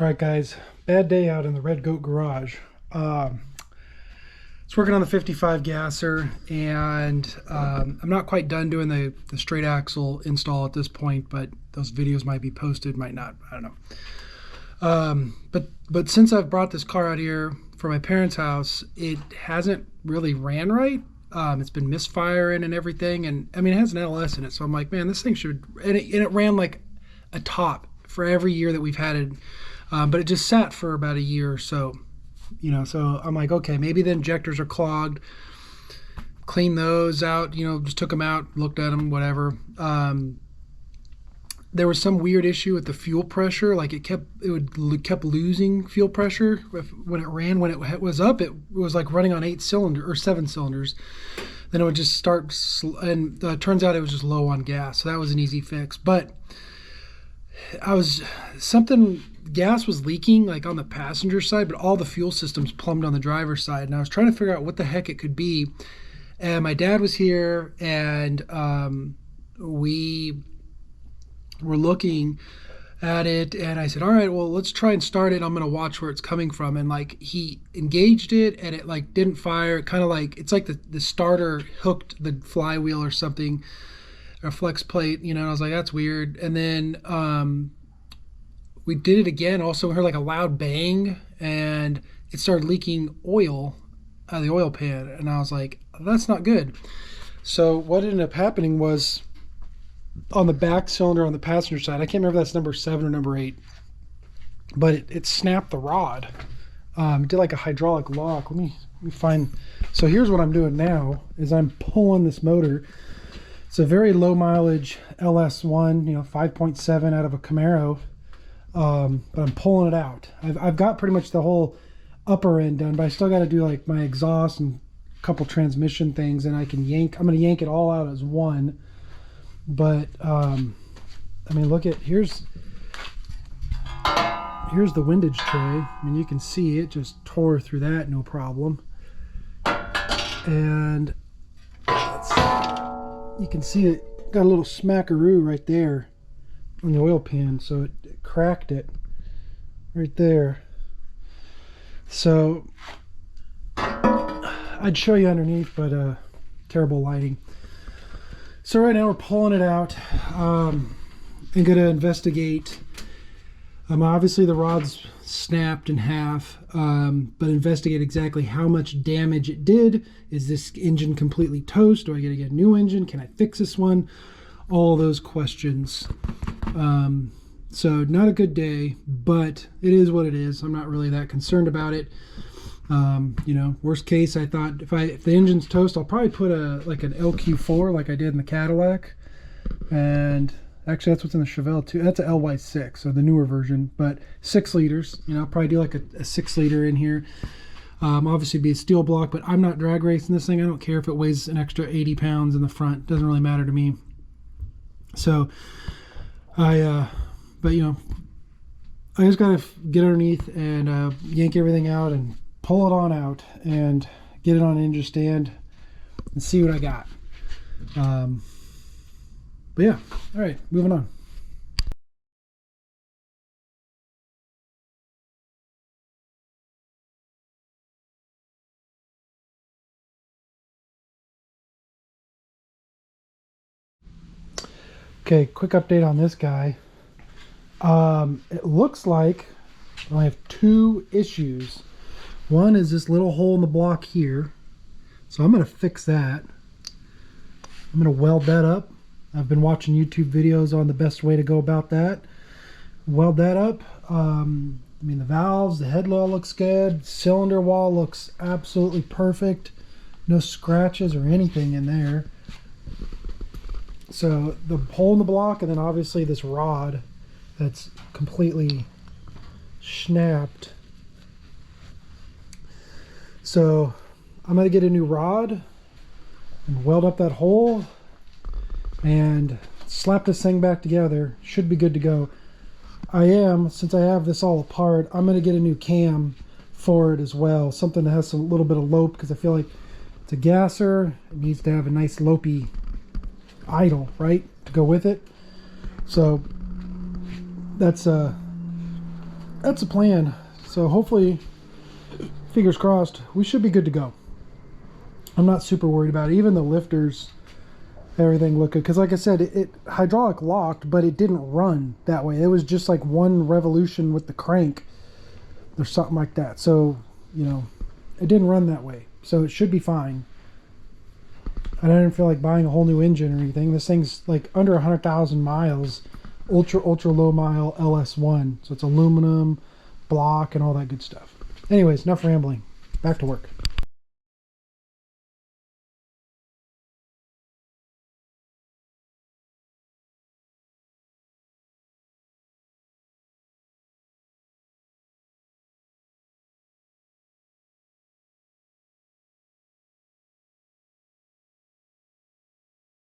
All right, guys, bad day out in the Red Goat garage. It's working on the 55 gasser, and I'm not quite done doing the straight axle install at this point, but those videos might be posted, might not, I don't know. But since I've brought this car out here for my parents' house, it hasn't really ran right. It's been misfiring and everything, and I mean, it has an LS in it, so I'm like, man, this thing should, and it ran like a top for every year that we've had it. But it just sat for about a year or so, so I'm like, okay, maybe the injectors are clogged. Clean those out, just took them out, looked at them, whatever. There was some weird issue with the fuel pressure. Like it kept losing fuel pressure when it ran. When it was up, it was like running on 7 cylinders. Then it would just start, and turns out it was just low on gas. So that was an easy fix. But gas was leaking like on the passenger side, but all the fuel systems plumbed on the driver's side. And I was trying to figure out what the heck it could be. And my dad was here, and we were looking at it, and I said, all right, well, let's try and start it. I'm going to watch where it's coming from. And like he engaged it, and it like didn't fire. It kind of like, it's like the starter hooked the flywheel or something, or flex plate, and I was like, that's weird. And then we did it again. Also, we heard like a loud bang, and it started leaking oil out of the oil pan. And I was like, that's not good. So what ended up happening was on the back cylinder on the passenger side, I can't remember if that's number 7 or number 8, but it snapped the rod. It did like a hydraulic lock. Let me find. So here's what I'm doing now is I'm pulling this motor. It's a very low mileage LS1, 5.7 out of a Camaro. But I'm pulling it out. I've got pretty much the whole upper end done, but I still got to do like my exhaust and a couple transmission things, and I'm going to yank it all out as one. But I mean, look at here's the windage tray. I mean, you can see it just tore through that, no problem. And you can see it got a little smackaroo right there on the oil pan, so it cracked it right there. So I'd show you underneath, but terrible lighting. So right now we're pulling it out. I'm gonna investigate. Obviously the rod's snapped in half, but investigate exactly how much damage it did. Is this engine completely toast? Do I gotta get a new engine? Can I fix this one? All those questions. So not a good day, but it is what it is. I'm not really that concerned about it. Worst case, I thought if the engine's toast, I'll probably put like an LQ4 like I did in the Cadillac. And actually that's what's in the Chevelle too. That's a LY6, so the newer version, but 6 liters. I'll probably do like a 6 liter in here. Obviously be a steel block, but I'm not drag racing this thing. I don't care if it weighs an extra 80 pounds in the front. Doesn't really matter to me. So I just gotta get underneath and yank everything out and pull it on out and get it on engine stand and see what I got. But yeah, all right, moving on. Okay, quick update on this guy. It looks like I only have 2 issues. One is this little hole in the block here, so I'm going to fix that. I'm going to weld that up. I've been watching YouTube videos on the best way to go about that. Weld that up. I mean, the valves, the head wall looks good. Cylinder wall looks absolutely perfect. No scratches or anything in there. So the hole in the block, and then obviously this rod that's completely snapped. So I'm going to get a new rod and weld up that hole and slap this thing back together. Should be good to go. Since I have this all apart, I'm going to get a new cam for it as well. Something that has a little bit of lope, because I feel like it's a gasser. It needs to have a nice lopey idle, right, to go with it. So that's that's the plan. So hopefully, fingers crossed, we should be good to go. I'm not super worried about it. Even the lifters, everything looked good. Because like I said, it hydraulic locked, but it didn't run that way. It was just like one revolution with the crank or something like that. So, you know, it didn't run that way. So it should be fine. And I didn't feel like buying a whole new engine or anything. This thing's like under 100,000 miles. Ultra low mile LS1. So it's aluminum, block, and all that good stuff. Anyways, enough rambling. Back to work.